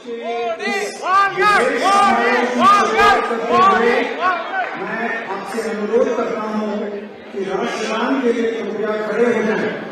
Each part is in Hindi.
मैं आपसे अनुरोध करता हूं कि राष्ट्रगान के लिए कृपया खड़े हो जाएं।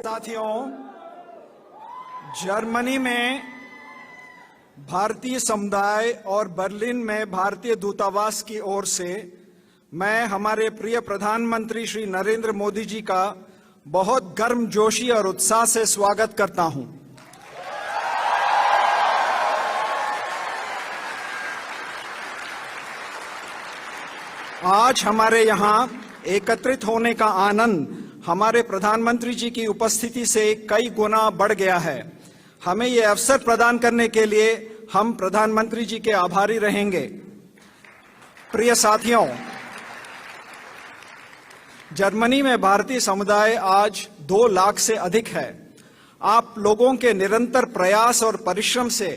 साथियों, जर्मनी में भारतीय समुदाय और बर्लिन में भारतीय दूतावास की ओर से मैं हमारे प्रिय प्रधानमंत्री श्री नरेंद्र मोदी जी का बहुत गर्मजोशी और उत्साह से स्वागत करता हूं। आज हमारे यहां एकत्रित होने का आनंद हमारे प्रधानमंत्री जी की उपस्थिति से कई गुना बढ़ गया है। हमें ये अवसर प्रदान करने के लिए हम प्रधानमंत्री जी के आभारी रहेंगे। प्रिय साथियों, जर्मनी में भारतीय समुदाय आज 2 लाख से अधिक है। आप लोगों के निरंतर प्रयास और परिश्रम से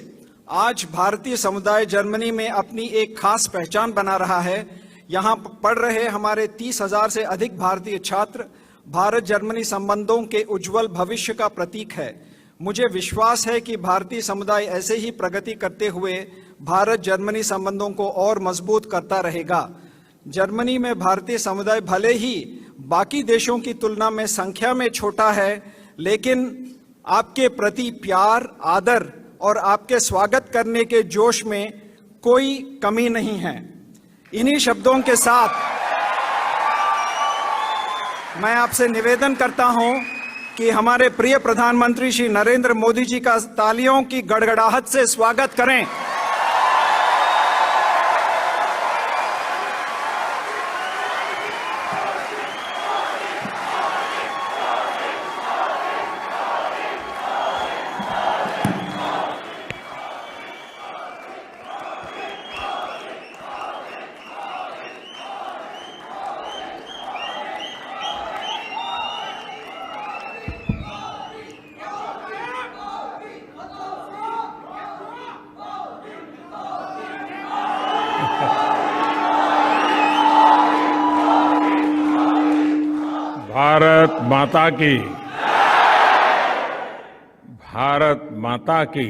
आज भारतीय समुदाय जर्मनी में अपनी एक खास पहचान बना रहा है। यहाँ पढ़ रहे हमारे 30,000 से अधिक भारतीय छात्र भारत जर्मनी संबंधों के उज्जवल भविष्य का प्रतीक है। मुझे विश्वास है कि भारतीय समुदाय ऐसे ही प्रगति करते हुए भारत जर्मनी संबंधों को और मजबूत करता रहेगा। जर्मनी में भारतीय समुदाय भले ही बाकी देशों की तुलना में संख्या में छोटा है, लेकिन आपके प्रति प्यार, आदर और आपके स्वागत करने के जोश में कोई कमी नहीं है। इन्हीं शब्दों के साथ मैं आपसे निवेदन करता हूं कि हमारे प्रिय प्रधानमंत्री श्री नरेंद्र मोदी जी का तालियों की गड़गड़ाहट से स्वागत करें। भारत माता की, भारत माता की।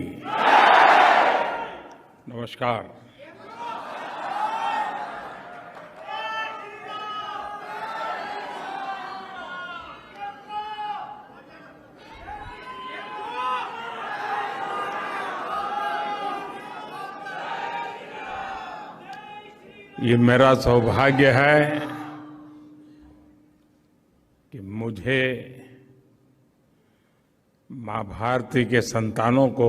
नमस्कार। ये मेरा सौभाग्य है कि मुझे मां भारती के संतानों को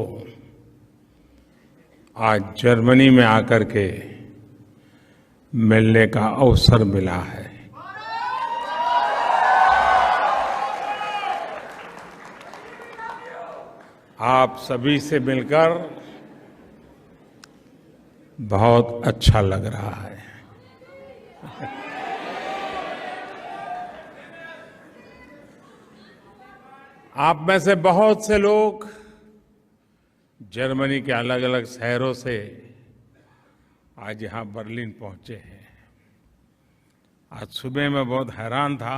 आज जर्मनी में आकर के मिलने का अवसर मिला है। आप सभी से मिलकर बहुत अच्छा लग रहा है। आप में से बहुत से लोग जर्मनी के अलग अलग शहरों से आज यहाँ बर्लिन पहुंचे हैं। आज सुबह मैं बहुत हैरान था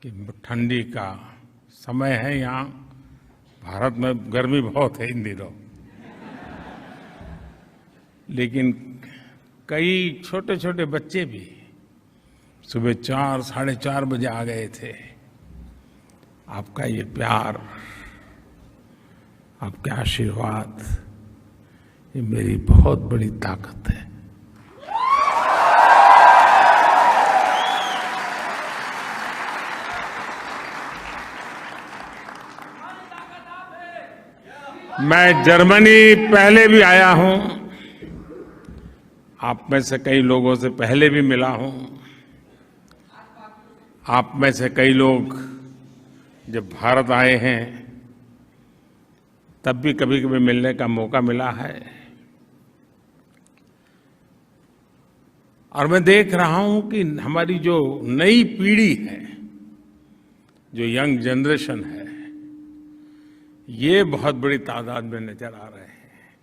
कि ठंडी का समय है। यहाँ भारत में गर्मी बहुत है इन दिनों, लेकिन कई छोटे छोटे बच्चे भी सुबह 4, साढ़े 4 बजे आ गए थे। आपका ये प्यार, आपके आशीर्वाद, ये मेरी बहुत बड़ी ताकत है। मैं जर्मनी पहले भी आया हूं, आप में से कई लोगों से पहले भी मिला हूं। आप में से कई लोग जब भारत आए हैं तब भी कभी कभी मिलने का मौका मिला है। और मैं देख रहा हूं कि हमारी जो नई पीढ़ी है, जो यंग जनरेशन है, ये बहुत बड़ी तादाद में नजर आ रहे हैं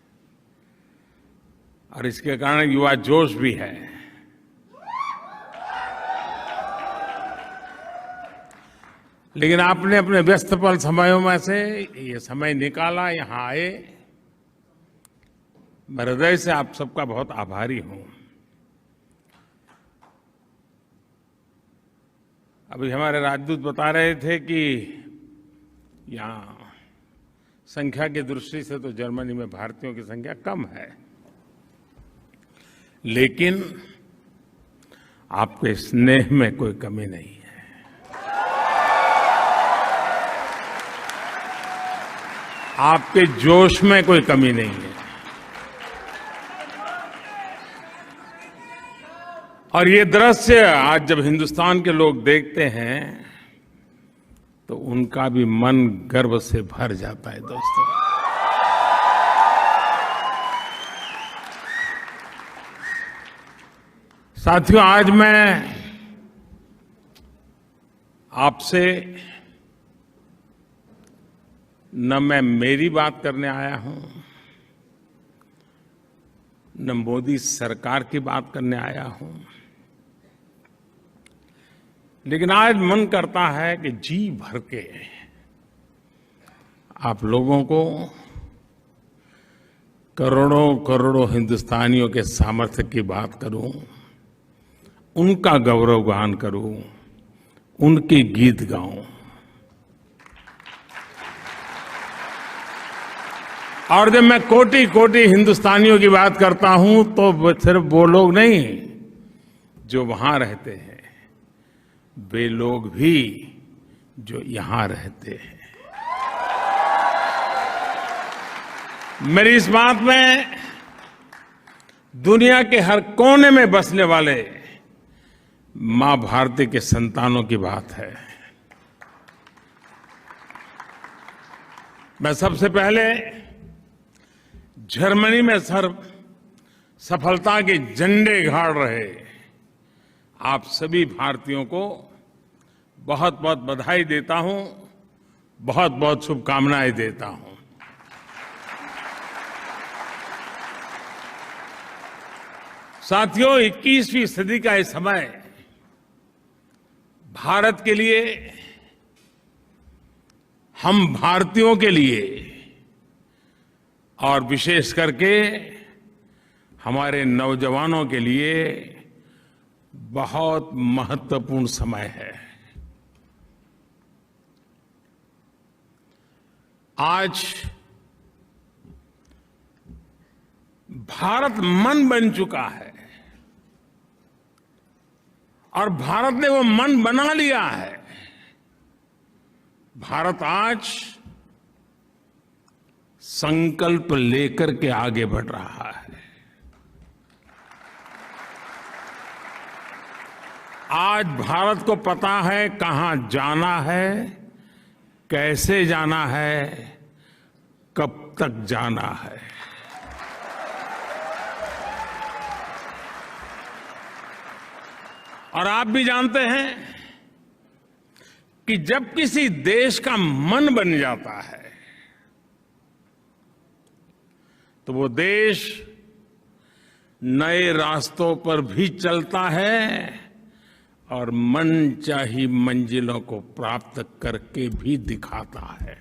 और इसके कारण युवा जोश भी है। लेकिन आपने अपने व्यस्त पल समयों में से ये समय निकाला, यहां आए। मैं हृदय से आप सबका बहुत आभारी हूं। अभी हमारे राजदूत बता रहे थे कि यहां संख्या की दृष्टि से तो जर्मनी में भारतीयों की संख्या कम है, लेकिन आपके स्नेह में कोई कमी नहीं है। आपके जोश में कोई कमी नहीं है। और ये दृश्य आज जब हिंदुस्तान के लोग देखते हैं तो उनका भी मन गर्व से भर जाता है। दोस्तों, साथियों, आज मैं आपसे न मैं मेरी बात करने आया हूं, न मोदी सरकार की बात करने आया हूं, लेकिन आज मन करता है कि जी भर के आप लोगों को, करोड़ों करोड़ों हिंदुस्तानियों के सामर्थ्य की बात करूं, उनका गौरवगान करूं, उनके गीत गाऊं। और जब मैं कोटि कोटि हिंदुस्तानियों की बात करता हूं तो सिर्फ वो लोग नहीं जो वहां रहते हैं, वे लोग भी जो यहां रहते हैं। मेरी इस बात में दुनिया के हर कोने में बसने वाले मां भारती के संतानों की बात है। मैं सबसे पहले जर्मनी में सफलता के झंडे गाड़ रहे आप सभी भारतीयों को बहुत बहुत बधाई देता हूं, बहुत बहुत शुभकामनाएं देता हूं। साथियों, 21वीं सदी का ये समय भारत के लिए, हम भारतीयों के लिए और विशेष करके हमारे नौजवानों के लिए बहुत महत्वपूर्ण समय है। आज भारत मन बन चुका है और भारत ने वो मन बना लिया है। भारत आज संकल्प लेकर के आगे बढ़ रहा है। आज भारत को पता है कहां जाना है, कैसे जाना है, कब तक जाना है। और आप भी जानते हैं कि जब किसी देश का मन बन जाता है तो वो देश नए रास्तों पर भी चलता है और मनचाही मंजिलों को प्राप्त करके भी दिखाता है।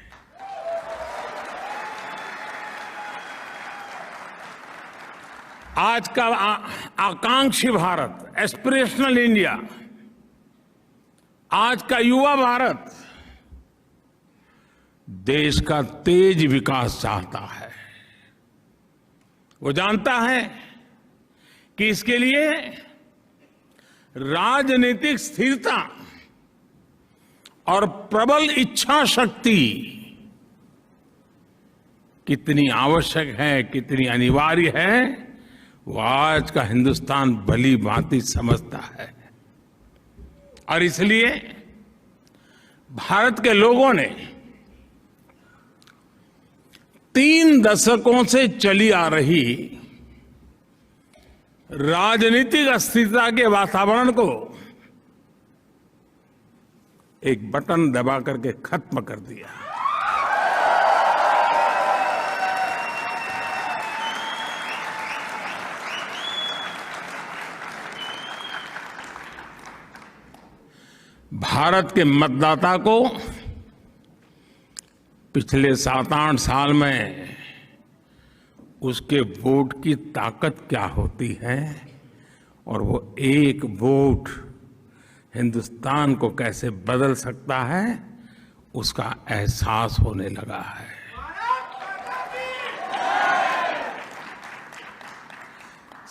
आज का आकांक्षी भारत, एस्पिरेशनल इंडिया, आज का युवा भारत देश का तेज विकास चाहता है। वो जानता है कि इसके लिए राजनीतिक स्थिरता और प्रबल इच्छा शक्ति कितनी आवश्यक है, कितनी अनिवार्य है, वो आज का हिंदुस्तान भली भांति समझता है। और इसलिए भारत के लोगों ने 3 दशकों से चली आ रही राजनीतिक अस्थिरता के वातावरण को एक बटन दबा करके खत्म कर दिया। भारत के मतदाता को पिछले 7-8 साल में उसके वोट की ताकत क्या होती है और वो एक वोट हिंदुस्तान को कैसे बदल सकता है, उसका एहसास होने लगा है।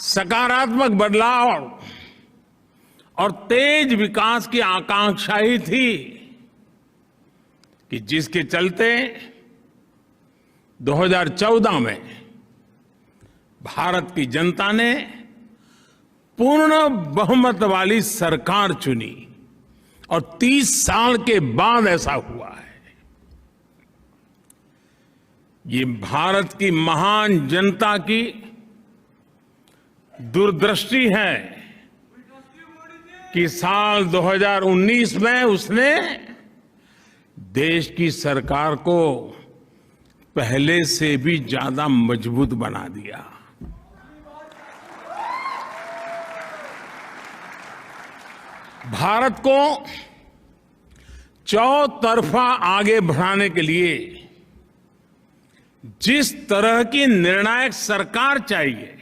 सकारात्मक बदलाव और तेज विकास की आकांक्षा ही थी कि जिसके चलते 2014 में भारत की जनता ने पूर्ण बहुमत वाली सरकार चुनी और 30 साल के बाद ऐसा हुआ है। ये भारत की महान जनता की दूरदृष्टि है कि साल 2019 में उसने देश की सरकार को पहले से भी ज्यादा मजबूत बना दिया। भारत को चौतरफा आगे बढ़ाने के लिए जिस तरह की निर्णायक सरकार चाहिए,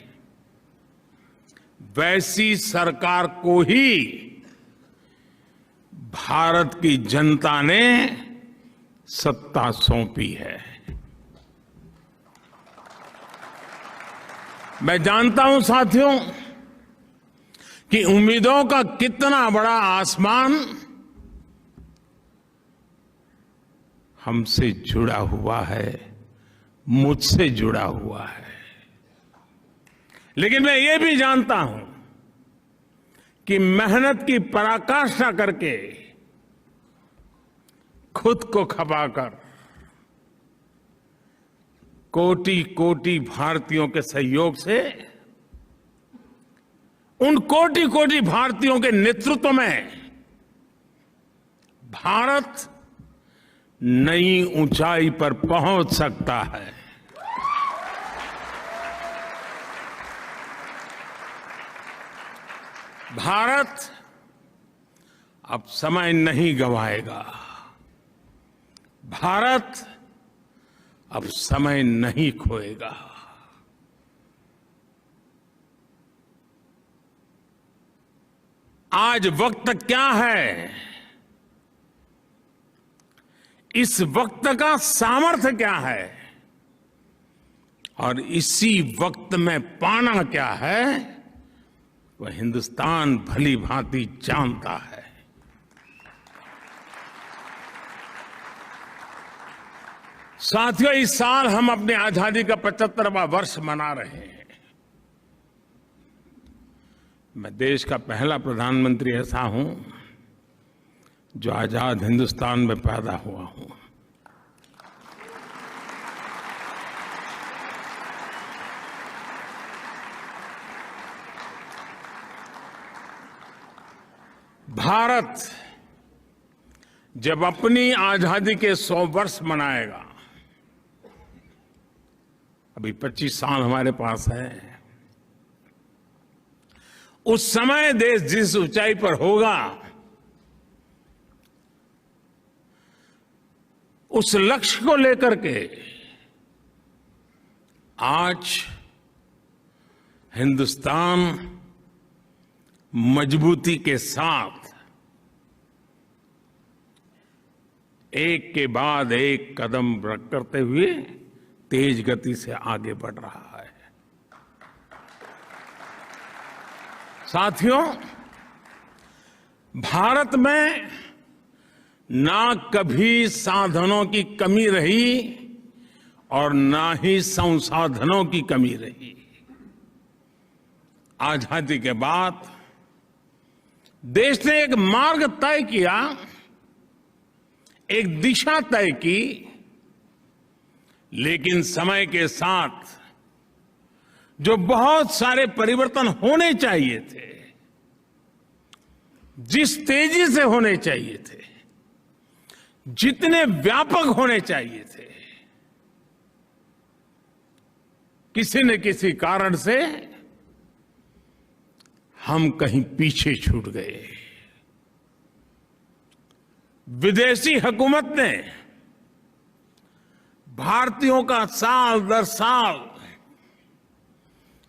वैसी सरकार को ही भारत की जनता ने सत्ता सौंपी है। मैं जानता हूं साथियों कि उम्मीदों का कितना बड़ा आसमान हमसे जुड़ा हुआ है, मुझसे जुड़ा हुआ है। लेकिन मैं ये भी जानता हूं कि मेहनत की पराकाष्ठा करके खुद को खपाकर कोटि कोटि भारतीयों के सहयोग से, उन कोटि कोटि भारतीयों के नेतृत्व में भारत नई ऊंचाई पर पहुंच सकता है। भारत अब समय नहीं गंवाएगा। भारत अब समय नहीं खोएगा। आज वक्त क्या है, इस वक्त का सामर्थ्य क्या है और इसी वक्त में पाना क्या है, वह हिंदुस्तान भली भांति जानता है। साथियों, इस साल हम अपनी आजादी का 75वां वर्ष मना रहे हैं। मैं देश का पहला प्रधानमंत्री ऐसा हूं जो आजाद हिंदुस्तान में पैदा हुआ हूं। भारत जब अपनी आजादी के 100 वर्ष मनाएगा, अभी 25 साल हमारे पास है, उस समय देश जिस ऊंचाई पर होगा उस लक्ष्य को लेकर के आज हिंदुस्तान मजबूती के साथ एक के बाद एक कदम करते हुए तेज गति से आगे बढ़ रहा है। साथियों, भारत में ना कभी साधनों की कमी रही और ना ही संसाधनों की कमी रही। आजादी के बाद देश ने एक मार्ग तय किया, एक दिशा तय की, लेकिन समय के साथ जो बहुत सारे परिवर्तन होने चाहिए थे, जिस तेजी से होने चाहिए थे, जितने व्यापक होने चाहिए थे, किसी न किसी कारण से हम कहीं पीछे छूट गए। विदेशी हुकूमत ने भारतीयों का साल दर साल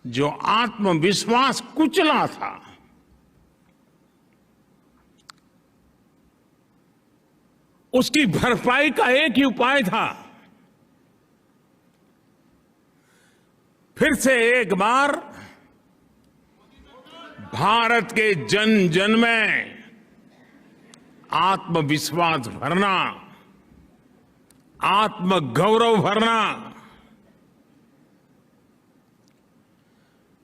जो आत्मविश्वास कुचला था, उसकी भरपाई का एक ही उपाय था, फिर से एक बार भारत के जन जन में आत्मविश्वास भरना, आत्मगौरव भरना,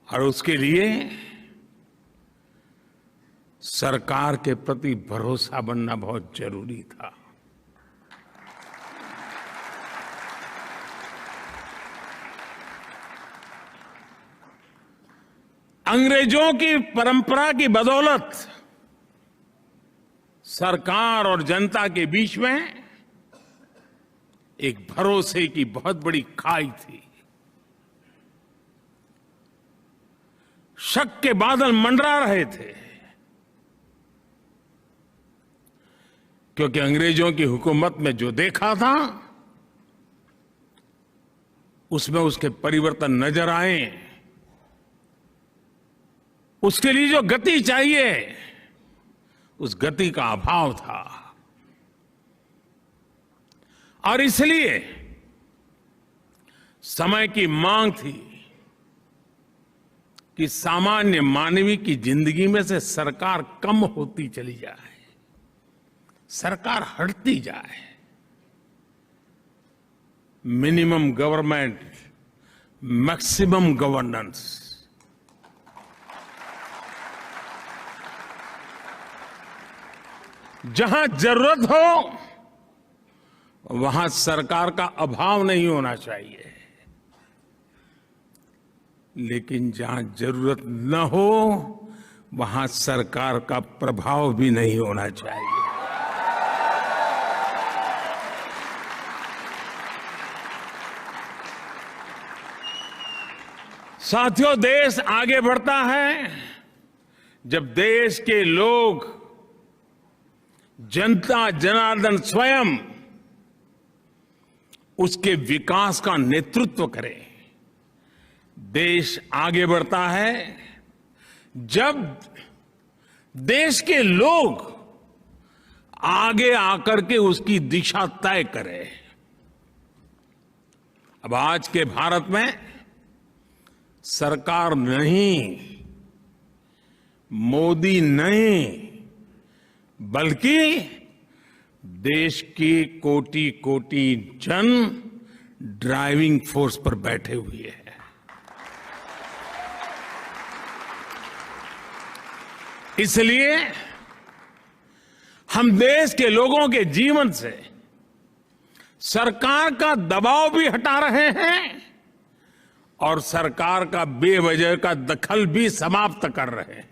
और उसके लिए सरकार के प्रति भरोसा बनना बहुत जरूरी था। अंग्रेजों की परंपरा की बदौलत सरकार और जनता के बीच में एक भरोसे की बहुत बड़ी खाई थी। शक के बादल मंडरा रहे थे, क्योंकि अंग्रेजों की हुकूमत में जो देखा था उसमें उसके परिवर्तन नजर आए। उसके लिए जो गति चाहिए, उस गति का अभाव था, और इसलिए समय की मांग थी कि सामान्य मानवीय की जिंदगी में से सरकार कम होती चली जाए, सरकार हटती जाए। Minimum government, maximum governance. जहां जरूरत हो वहां सरकार का अभाव नहीं होना चाहिए, लेकिन जहां जरूरत न हो वहां सरकार का प्रभाव भी नहीं होना चाहिए। साथियों, देश आगे बढ़ता है जब देश के लोग, जनता जनार्दन स्वयं उसके विकास का नेतृत्व करे। देश आगे बढ़ता है जब देश के लोग आगे आकर के उसकी दिशा तय करें। अब आज के भारत में सरकार नहीं, मोदी नहीं, बल्कि देश की कोटि कोटि जन ड्राइविंग फोर्स पर बैठे हुए हैं। इसलिए हम देश के लोगों के जीवन से सरकार का दबाव भी हटा रहे हैं और सरकार का बेवजह का दखल भी समाप्त कर रहे हैं।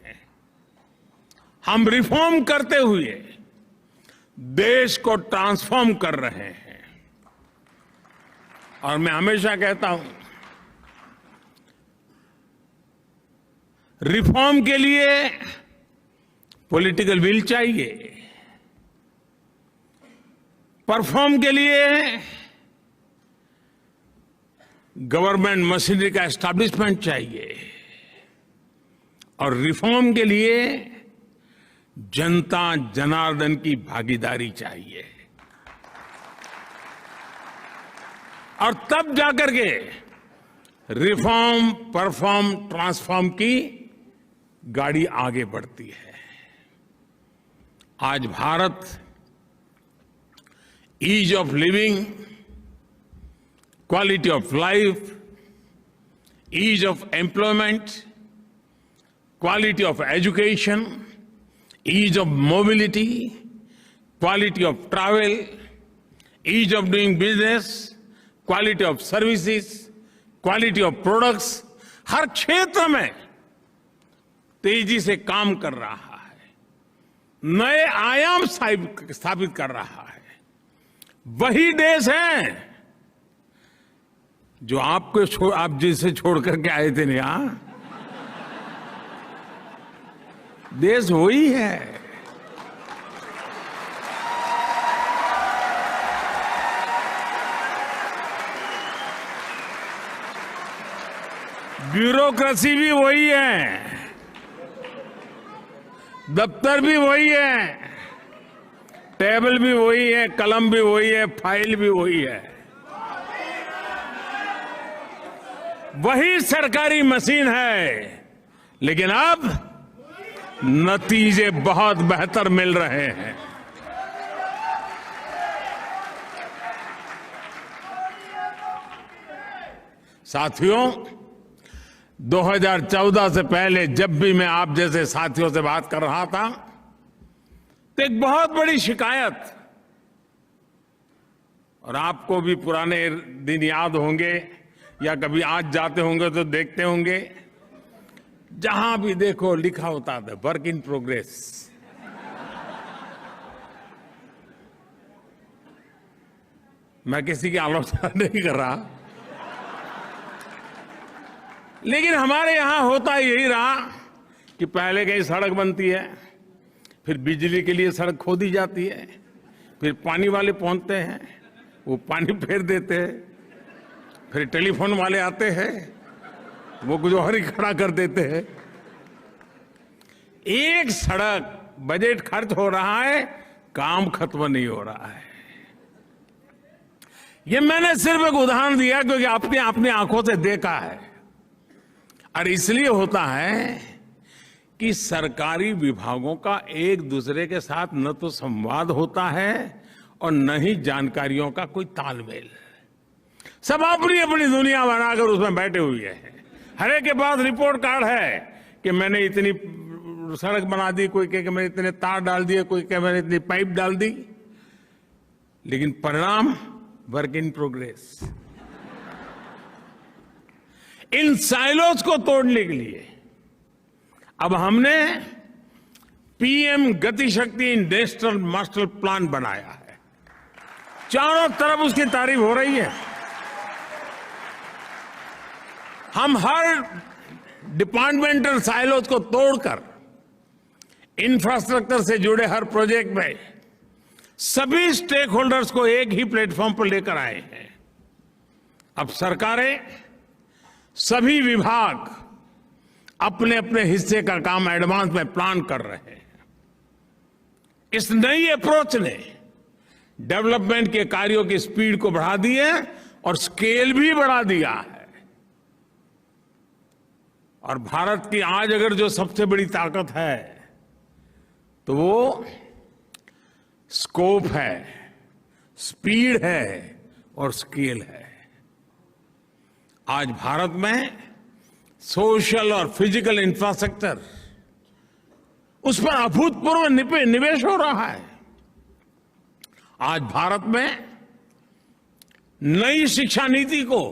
हम रिफॉर्म करते हुए देश को ट्रांसफॉर्म कर रहे हैं। और मैं हमेशा कहता हूं, रिफॉर्म के लिए पॉलिटिकल विल चाहिए, परफॉर्म के लिए गवर्नमेंट मशीनरी का एस्टैब्लिशमेंट चाहिए और रिफॉर्म के लिए जनता जनार्दन की भागीदारी चाहिए और तब जाकर के रिफॉर्म, परफॉर्म, ट्रांसफॉर्म की गाड़ी आगे बढ़ती है। आज Bharat ease of living, quality of life, ease of employment, quality of education, ease of mobility, quality of travel, ease of doing business, quality of services, quality of products, हर क्षेत्र में तेजी से काम कर रहा है, नए आयाम स्थापित कर रहा है। वही देश है जो आप जिसे छोड़ करके आए थे ना, यहां देश वही है। ब्यूरोक्रेसी भी वही है, दफ्तर भी वही है, टेबल भी वही है, कलम भी वही है, फाइल भी वही है। वही सरकारी मशीन है, लेकिन अब नतीजे बहुत बेहतर मिल रहे हैं। साथियों, 2014 से पहले जब भी मैं आप जैसे साथियों से बात कर रहा था तो एक बहुत बड़ी शिकायत, और आपको भी पुराने दिन याद होंगे या कभी आज जाते होंगे तो देखते होंगे, जहां भी देखो लिखा होता था वर्क इन प्रोग्रेस। मैं किसी की आलोचना नहीं कर रहा, लेकिन हमारे यहां होता यही रहा कि पहले कहीं सड़क बनती है, फिर बिजली के लिए सड़क खोदी जाती है, फिर पानी वाले पहुंचते हैं, वो पानी फेर देते हैं, फिर टेलीफोन वाले आते हैं, वो कुछ और ही खड़ा कर देते हैं। एक सड़क बजट खर्च हो रहा है, काम खत्म नहीं हो रहा है। ये मैंने सिर्फ एक उदाहरण दिया क्योंकि आपने अपनी आंखों से देखा है, और इसलिए होता है कि सरकारी विभागों का एक दूसरे के साथ न तो संवाद होता है और न ही जानकारियों का कोई तालमेल। सब अपनी अपनी दुनिया बनाकर उसमें बैठे हुए हैं। हर एक के पास रिपोर्ट कार्ड है कि मैंने इतनी सड़क बना दी, कोई कहे कि मैंने इतने तार डाल दिए, कोई कहे मैंने इतनी पाइप डाल दी, लेकिन परिणाम work in progress. In silos को तोड़ने के लिए अब हमने पीएम गति शक्ति नेशनल मास्टर प्लान बनाया है। चारों तरफ उसकी तारीफ हो रही है। हम हर डिपार्टमेंटल साइलोज को तोड़कर इंफ्रास्ट्रक्चर से जुड़े हर प्रोजेक्ट में सभी स्टेक होल्डर्स को एक ही प्लेटफॉर्म पर लेकर आए हैं। अब सरकारें, सभी विभाग अपने अपने हिस्से का काम एडवांस में प्लान कर रहे हैं। इस नई अप्रोच ने डेवलपमेंट के कार्यों की स्पीड को बढ़ा दी है और स्केल भी बढ़ा दिया है। और भारत की आज अगर जो सबसे बड़ी ताकत है तो वो स्कोप है, स्पीड है और स्केल है। आज भारत में सोशल और फिजिकल इंफ्रास्ट्रक्चर, उस पर अभूतपूर्व निवेश हो रहा है। आज भारत में नई शिक्षा नीति को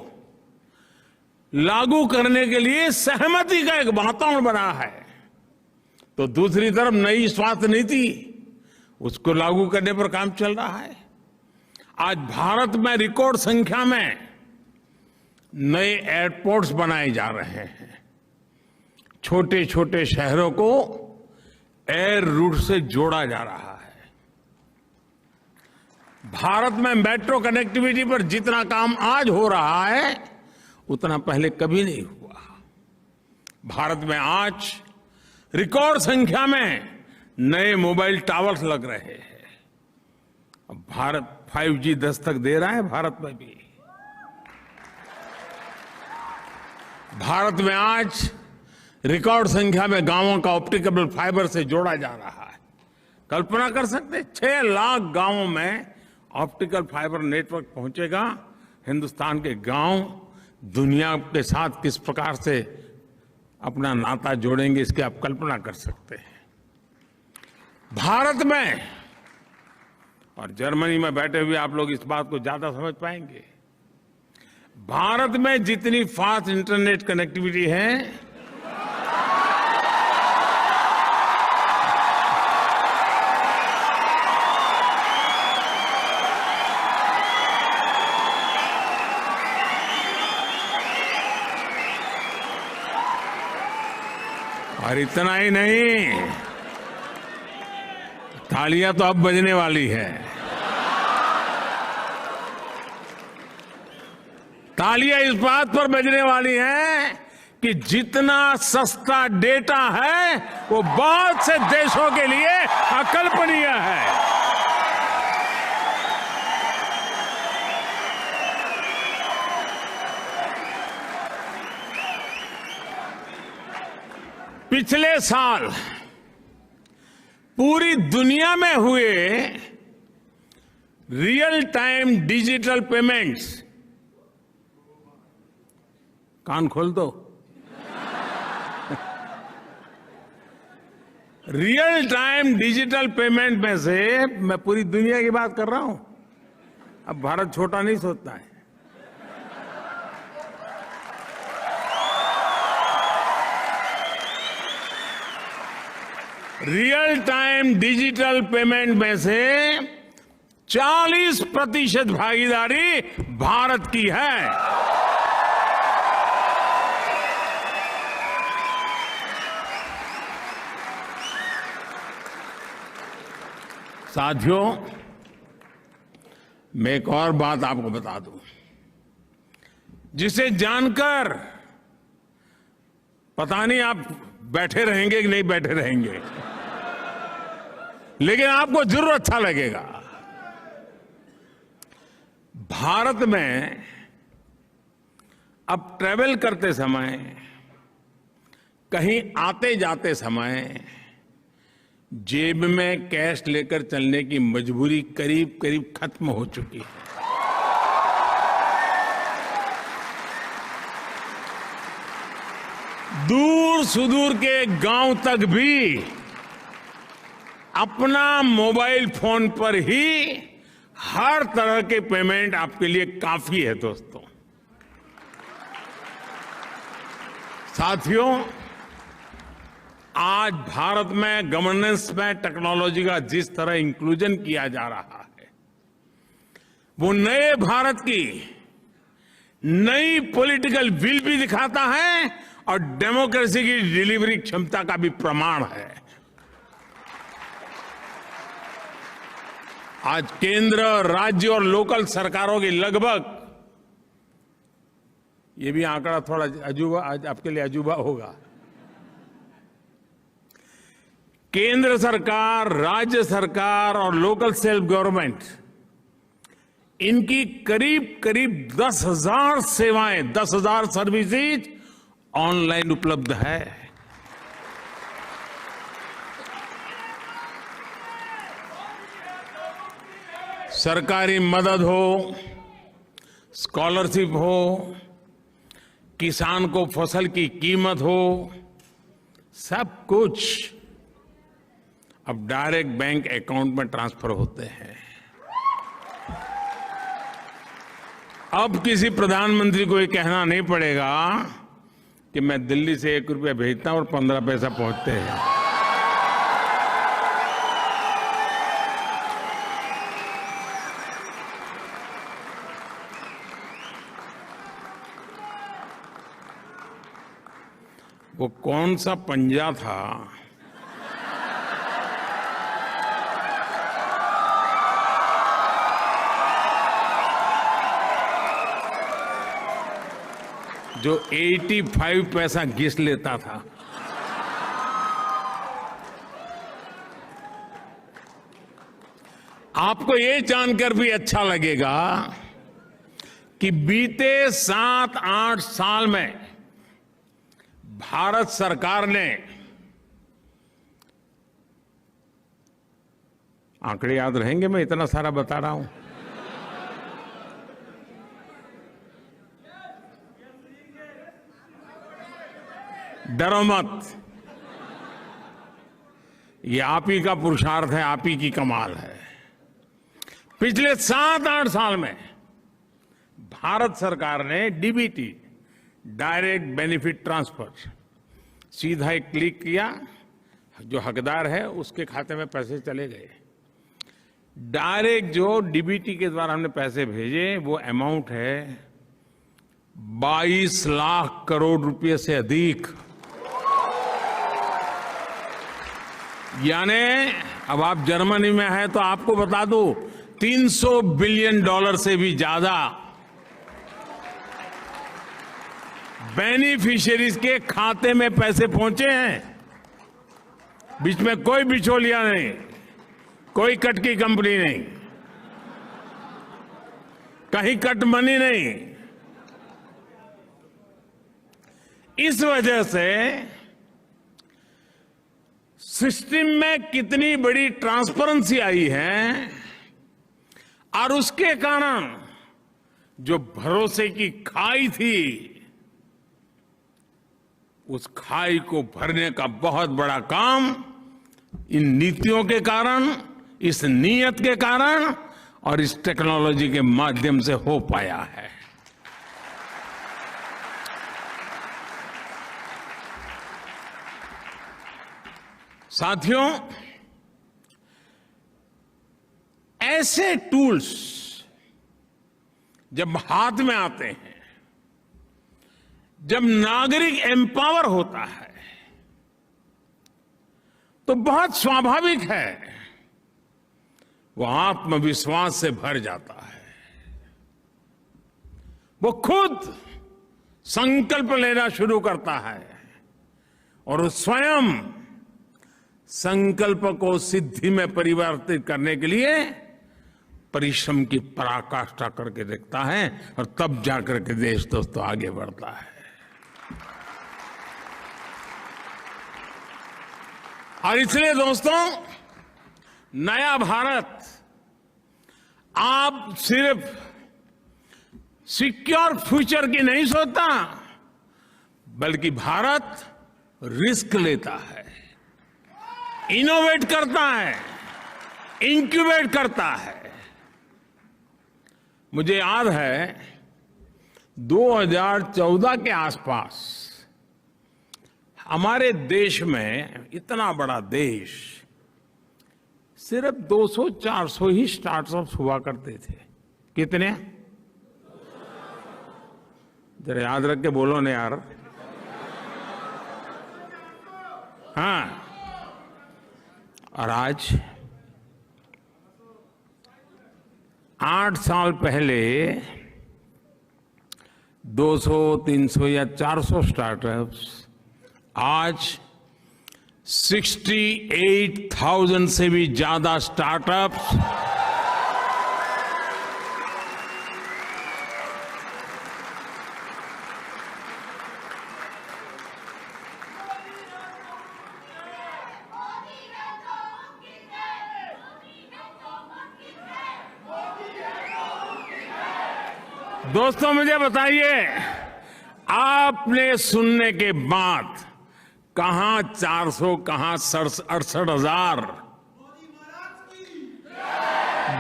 लागू करने के लिए सहमति का एक वातावरण बना है, तो दूसरी तरफ नई स्वास्थ्य नीति, उसको लागू करने पर काम चल रहा है। आज भारत में रिकॉर्ड संख्या में नए एयरपोर्ट्स बनाए जा रहे हैं। छोटे छोटे शहरों को एयर रूट से जोड़ा जा रहा है। भारत में मेट्रो कनेक्टिविटी पर जितना काम आज हो रहा है उतना पहले कभी नहीं हुआ। भारत में आज रिकॉर्ड संख्या में नए मोबाइल टावर्स लग रहे हैं। अब भारत 5G दस्तक दे रहा है। भारत में भी, भारत में आज रिकॉर्ड संख्या में गांवों का ऑप्टिकल फाइबर से जोड़ा जा रहा है। कल्पना कर सकते हैं 6 लाख गांवों में ऑप्टिकल फाइबर नेटवर्क पहुंचेगा। हिंदुस्तान के गांव दुनिया के साथ किस प्रकार से अपना नाता जोड़ेंगे, इसकी आप कल्पना कर सकते हैं। भारत में और जर्मनी में बैठे हुए आप लोग इस बात को ज्यादा समझ पाएंगे। भारत में जितनी फास्ट इंटरनेट कनेक्टिविटी है, और इतना ही नहीं, तालियां तो अब बजने वाली है। तालियां इस बात पर बजने वाली हैं कि जितना सस्ता डेटा है वो बहुत से देशों के लिए अकल्पनीय है। पिछले साल पूरी दुनिया में हुए रियल टाइम डिजिटल पेमेंट्स, कान खोल दो, रियल टाइम डिजिटल पेमेंट में से मैं पूरी दुनिया की बात कर रहा हूं। अब भारत छोटा नहीं सोचता है। रियल टाइम डिजिटल पेमेंट में से 40% भागीदारी भारत की है। साथियों, मैं एक और बात आपको बता दूं, जिसे जानकर पता नहीं आप बैठे रहेंगे कि नहीं बैठे रहेंगे, लेकिन आपको जरूर अच्छा लगेगा। भारत में अब ट्रैवल करते समय, कहीं आते जाते समय जेब में कैश लेकर चलने की मजबूरी करीब करीब खत्म हो चुकी है। दूर सुदूर के गांव तक भी अपना मोबाइल फोन पर ही हर तरह के पेमेंट आपके लिए काफी है। दोस्तों, साथियों, आज भारत में गवर्नेंस में टेक्नोलॉजी का जिस तरह इंक्लूजन किया जा रहा है, वो नए भारत की नई पॉलिटिकल विल भी दिखाता है और डेमोक्रेसी की डिलीवरी क्षमता का भी प्रमाण है। आज केंद्र, राज्य और लोकल सरकारों की लगभग, ये भी आंकड़ा थोड़ा अजूबा, आज आपके लिए अजूबा होगा, केंद्र सरकार, राज्य सरकार और लोकल सेल्फ गवर्नमेंट, इनकी करीब करीब 10,000 सेवाएं, 10,000 सर्विसेज ऑनलाइन उपलब्ध है। सरकारी मदद हो, स्कॉलरशिप हो, किसान को फसल की कीमत हो, सब कुछ अब डायरेक्ट बैंक अकाउंट में ट्रांसफर होते हैं। अब किसी प्रधानमंत्री को ये कहना नहीं पड़ेगा कि मैं दिल्ली से 1 रुपया भेजता हूं और 15 पैसा पहुंचते हैं। वो कौन सा पंजा था जो 85 पैसा घिस लेता था। आपको ये जानकर भी अच्छा लगेगा कि बीते 7-8 साल में भारत सरकार ने, आंकड़े याद रहेंगे, मैं इतना सारा बता रहा हूं, डरो मत, ये आप ही का पुरुषार्थ है, आप ही की कमाल है। पिछले 7-8 साल में भारत सरकार ने डीबीटी, डायरेक्ट बेनिफिट ट्रांसफर, सीधा एक क्लिक किया, जो हकदार है उसके खाते में पैसे चले गए। डायरेक्ट जो डीबीटी के द्वारा हमने पैसे भेजे वो अमाउंट है 22 लाख करोड़ रुपए से अधिक। यानी अब आप जर्मनी में हैं तो आपको बता दूं, 300 बिलियन डॉलर से भी ज्यादा बेनिफिशियरीज के खाते में पैसे पहुंचे हैं। बीच में कोई बिचौलिया नहीं, कोई कट की कंपनी नहीं, कहीं कट मनी नहीं। इस वजह से सिस्टम में कितनी बड़ी ट्रांसपेरेंसी आई है और उसके कारण जो भरोसे की खाई थी, उस खाई को भरने का बहुत बड़ा काम इन नीतियों के कारण, इस नीयत के कारण और इस टेक्नोलॉजी के माध्यम से हो पाया है। साथियों, ऐसे टूल्स जब हाथ में आते हैं, जब नागरिक एम्पावर होता है, तो बहुत स्वाभाविक है वो आत्मविश्वास से भर जाता है। वो खुद संकल्प लेना शुरू करता है और वो स्वयं संकल्प को सिद्धि में परिवर्तित करने के लिए परिश्रम की पराकाष्ठा करके देखता है और तब जाकर के देश दोस्तों आगे बढ़ता है। और इसलिए दोस्तों, नया भारत आप सिर्फ सिक्योर फ्यूचर की नहीं सोचता, बल्कि भारत रिस्क लेता है, इनोवेट करता है, इंक्यूबेट करता है। मुझे याद है 2014 के आसपास हमारे देश में, इतना बड़ा देश, सिर्फ 200-400 ही स्टार्टअप्स हुआ करते थे। कितने? जरा याद रख के बोलो ना यार। हाँ, और आज 8 साल पहले 200, 300 या 400 स्टार्टअप्स आज 68,000 से भी ज्यादा स्टार्टअप्स दोस्तों, मुझे बताइए, आपने सुनने के बाद कहां 400, कहां 68,000,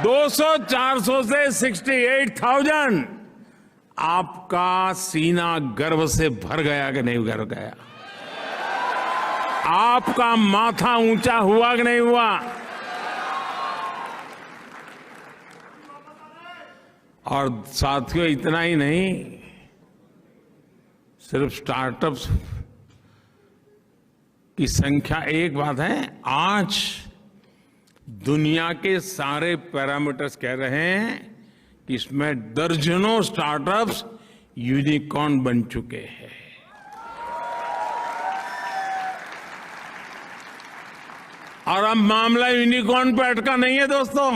200-400 से 68,000, आपका सीना गर्व से भर गया कि नहीं भर गया? आपका माथा ऊंचा हुआ कि नहीं हुआ? और साथियों, इतना ही नहीं, सिर्फ स्टार्टअप्स की संख्या एक बात है, आज दुनिया के सारे पैरामीटर्स कह रहे हैं कि इसमें दर्जनों स्टार्टअप्स यूनिकॉर्न बन चुके हैं। और अब मामला यूनिकॉर्न पे अटका नहीं है दोस्तों।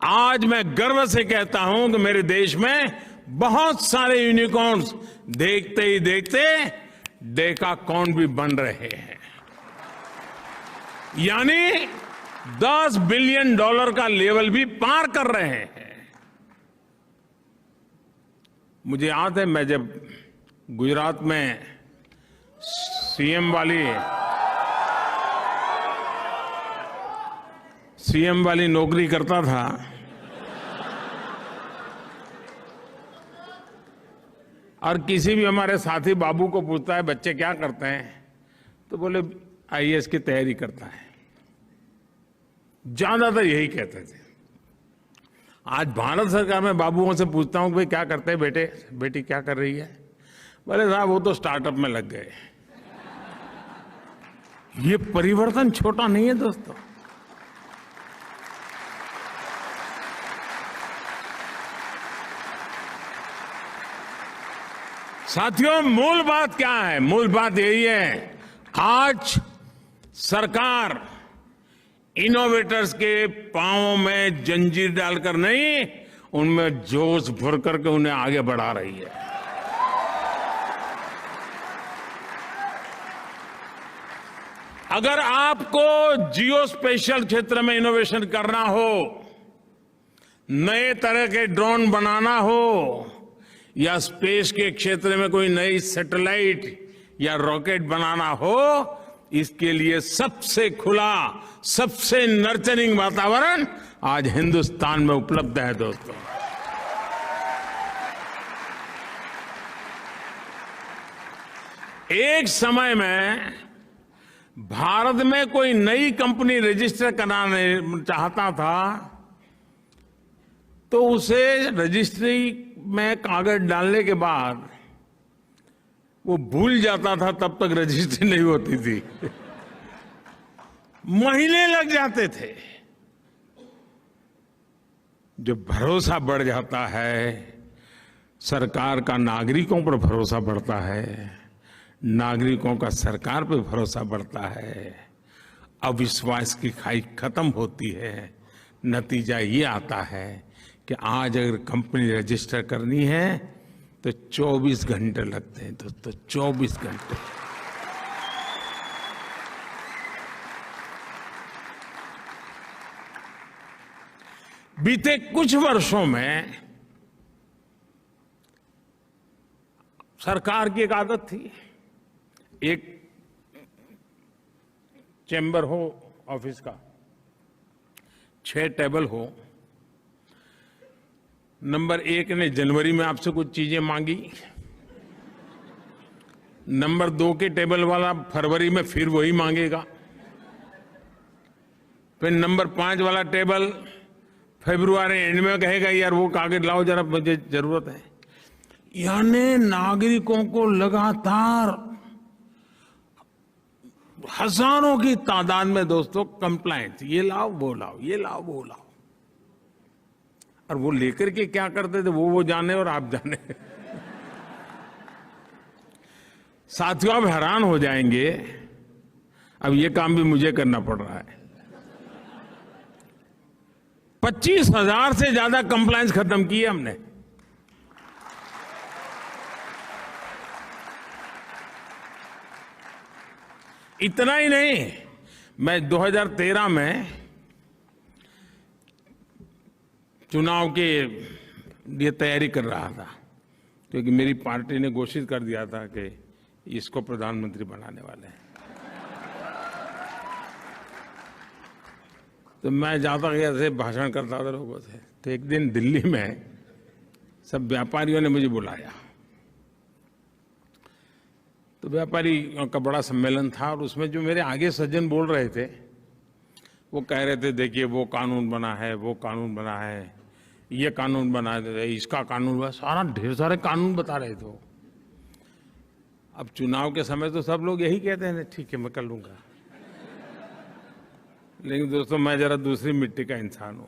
आज मैं गर्व से कहता हूं कि मेरे देश में बहुत सारे यूनिकॉर्न्स देखते ही देखते डेकाकॉर्न भी बन रहे हैं। यानी $10 बिलियन का लेवल भी पार कर रहे हैं। मुझे याद है, मैं जब गुजरात में सीएम वाली नौकरी करता था, और किसी भी हमारे साथी बाबू को पूछता है बच्चे क्या करते हैं, तो बोले आईएएस की तैयारी करता है। ज्यादातर यही कहते थे। आज भारत सरकार में बाबुओं से पूछता हूं कि भाई क्या करते हैं बेटे, बेटी क्या कर रही है, बोले साहब वो तो स्टार्टअप में लग गए। ये परिवर्तन छोटा नहीं है दोस्तों। साथियों, मूल बात क्या है? मूल बात यही है, आज सरकार इनोवेटर्स के पांवों में जंजीर डालकर नहीं, उनमें जोश भर करके उन्हें आगे बढ़ा रही है। अगर आपको जियो स्पेशल क्षेत्र में इनोवेशन करना हो, नए तरह के ड्रोन बनाना हो, या स्पेस के क्षेत्र में कोई नई सैटेलाइट या रॉकेट बनाना हो, इसके लिए सबसे खुला, सबसे नर्चरिंग वातावरण आज हिंदुस्तान में उपलब्ध है दोस्तों। एक समय में भारत में कोई नई कंपनी रजिस्टर कराने चाहता था तो उसे रजिस्ट्री में कागज डालने के बाद वो भूल जाता था, तब तक रजिस्ट्री नहीं होती थी। महीने लग जाते थे। जब भरोसा बढ़ जाता है, सरकार का नागरिकों पर भरोसा बढ़ता है, नागरिकों का सरकार पर भरोसा बढ़ता है, अविश्वास की खाई खत्म होती है। नतीजा ये आता है कि आज अगर कंपनी रजिस्टर करनी है तो 24 घंटे लगते हैं दोस्तों, 24 घंटे। बीते कुछ वर्षों में सरकार की एक आदत थी, एक चैम्बर हो ऑफिस का, 6 टेबल हो। नंबर 1 ने जनवरी में आपसे कुछ चीजें मांगी, नंबर 2 के टेबल वाला फरवरी में फिर वही मांगेगा, फिर नंबर 5 वाला टेबल फरवरी एंड में कहेगा यार वो कागज लाओ जरा, मुझे जरूरत है। यानी नागरिकों को लगातार हजारों की तादाद में दोस्तों कंप्लाइंट, ये लाओ वो लाओ, ये लाओ वो लाओ। और वो लेकर के क्या करते थे वो जाने और आप जाने। साथियों, आप हैरान हो जाएंगे, अब ये काम भी मुझे करना पड़ रहा है। 25,000 से ज्यादा कंप्लायंस खत्म किए हमने। इतना ही नहीं, मैं 2013 में चुनाव के लिए तैयारी कर रहा था, क्योंकि मेरी पार्टी ने घोषित कर दिया था कि इसको प्रधानमंत्री बनाने वाले हैं। तो मैं जाता गया ऐसे भाषण करता था लोगों से। तो एक दिन दिल्ली में सब व्यापारियों ने मुझे बुलाया, तो व्यापारी का बड़ा सम्मेलन था, और उसमें जो मेरे आगे सज्जन बोल रहे थे वो कह रहे थे देखिए वो कानून बना है, वो कानून बना है, ये कानून बना है, इसका कानून बना, सारा ढेर सारे कानून बता रहे थे। अब चुनाव के समय तो सब लोग यही कहते हैं ठीक है मैं कर लूंगा, लेकिन दोस्तों मैं जरा दूसरी मिट्टी का इंसान हूं।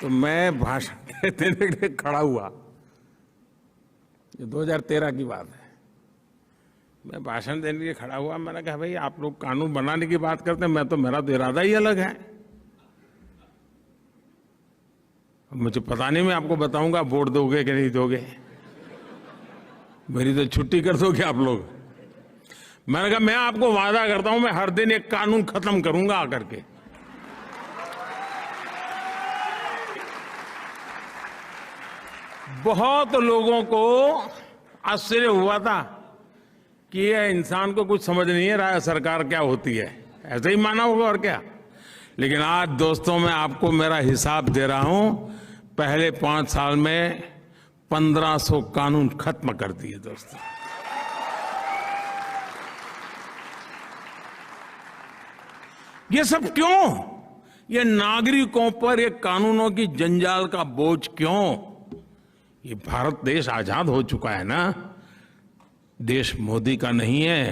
तो मैं भाषण देने के लिए खड़ा हुआ, ये 2013 की बात है। मैं भाषण देने के लिए खड़ा हुआ, मैंने कहा भाई आप लोग कानून बनाने की बात करते हैं, मेरा तो इरादा ही अलग है। मुझे पता नहीं, मैं आपको बताऊंगा वोट दोगे कि नहीं दोगे, मेरी तो छुट्टी कर दोगे आप लोग। मैंने कहा मैं आपको वादा करता हूं, मैं हर दिन एक कानून खत्म करूंगा आकर के। बहुत लोगों को आश्चर्य हुआ था कि ये इंसान को कुछ समझ नहीं है रहा सरकार क्या होती है, ऐसे ही माना होगा और क्या। लेकिन आज दोस्तों मैं आपको मेरा हिसाब दे रहा हूं, पहले 5 साल में 1500 कानून खत्म कर दिए दोस्तों। ये सब क्यों? ये नागरिकों पर ये कानूनों की जंजाल का बोझ क्यों? ये भारत देश आजाद हो चुका है ना, देश मोदी का नहीं है,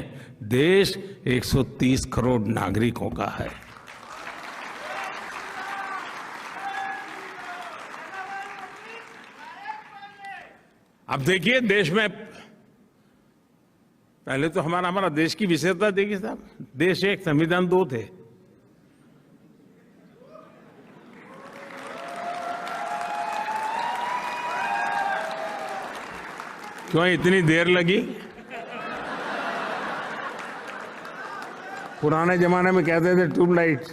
देश 130 करोड़ नागरिकों का है। अब देखिए देश में पहले तो हमारा देश की विशेषता देखिए साहब, देश एक संविधान 2 थे। क्यों इतनी देर लगी? पुराने जमाने में कहते थे ट्यूबलाइट।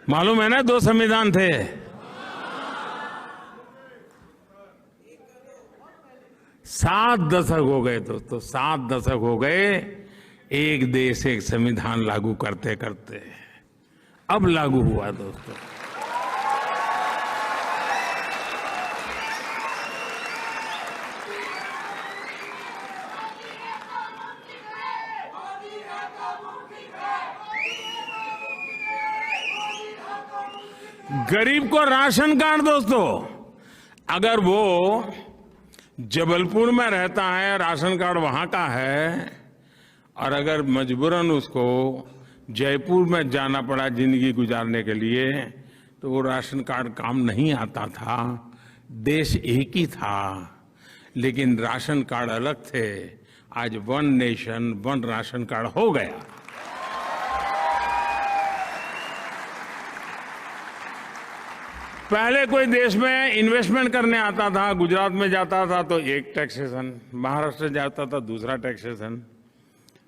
मालूम है ना 2 संविधान थे। सात दशक हो गए दोस्तों, 7 दशक हो गए एक देश एक संविधान लागू करते करते। अब लागू हुआ दोस्तों। गरीब को राशन कार्ड दोस्तों, अगर वो जबलपुर में रहता है, राशन कार्ड वहां का है, और अगर मजबूरन उसको जयपुर में जाना पड़ा जिंदगी गुजारने के लिए, तो वो राशन कार्ड काम नहीं आता था। देश एक ही था लेकिन राशन कार्ड अलग थे। आज 1 नेशन 1 राशन कार्ड हो गया। पहले कोई देश में इन्वेस्टमेंट करने आता था, गुजरात में जाता था तो एक टैक्सेशन, महाराष्ट्र जाता था दूसरा टैक्सेशन,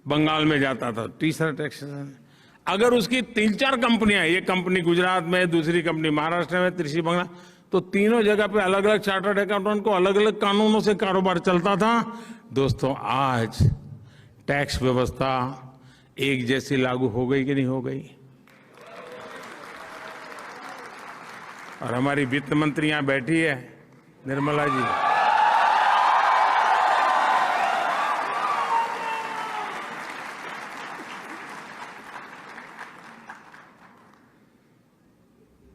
बंगाल में जाता था तीसरा टैक्सेशन। अगर उसकी 3-4 कंपनियां, एक कंपनी गुजरात में, दूसरी कंपनी महाराष्ट्र में, तीसरी बंगाल, तो तीनों जगह पे अलग अलग चार्टर्ड अकाउंटेंट को अलग अलग कानूनों से कारोबार चलता था। दोस्तों आज टैक्स व्यवस्था एक जैसी लागू हो गई कि नहीं हो गई? और हमारी वित्त मंत्री यहां बैठी है, निर्मला जी।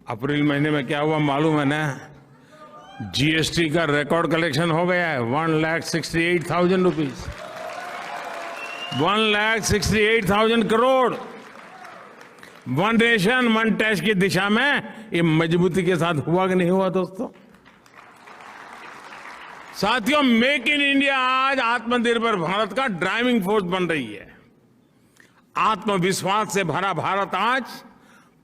अप्रैल महीने में क्या हुआ मालूम है ना? जीएसटी का रिकॉर्ड कलेक्शन हो गया है, 1,68,000 रुपीज, 1,68,000 करोड़। 1 नेशन 1 टैक्स की दिशा में ये मजबूती के साथ हुआ कि नहीं हुआ दोस्तों? साथियों, मेक इन इंडिया आज आत्मनिर्भर भारत का ड्राइविंग फोर्स बन रही है। आत्मविश्वास से भरा भारत आज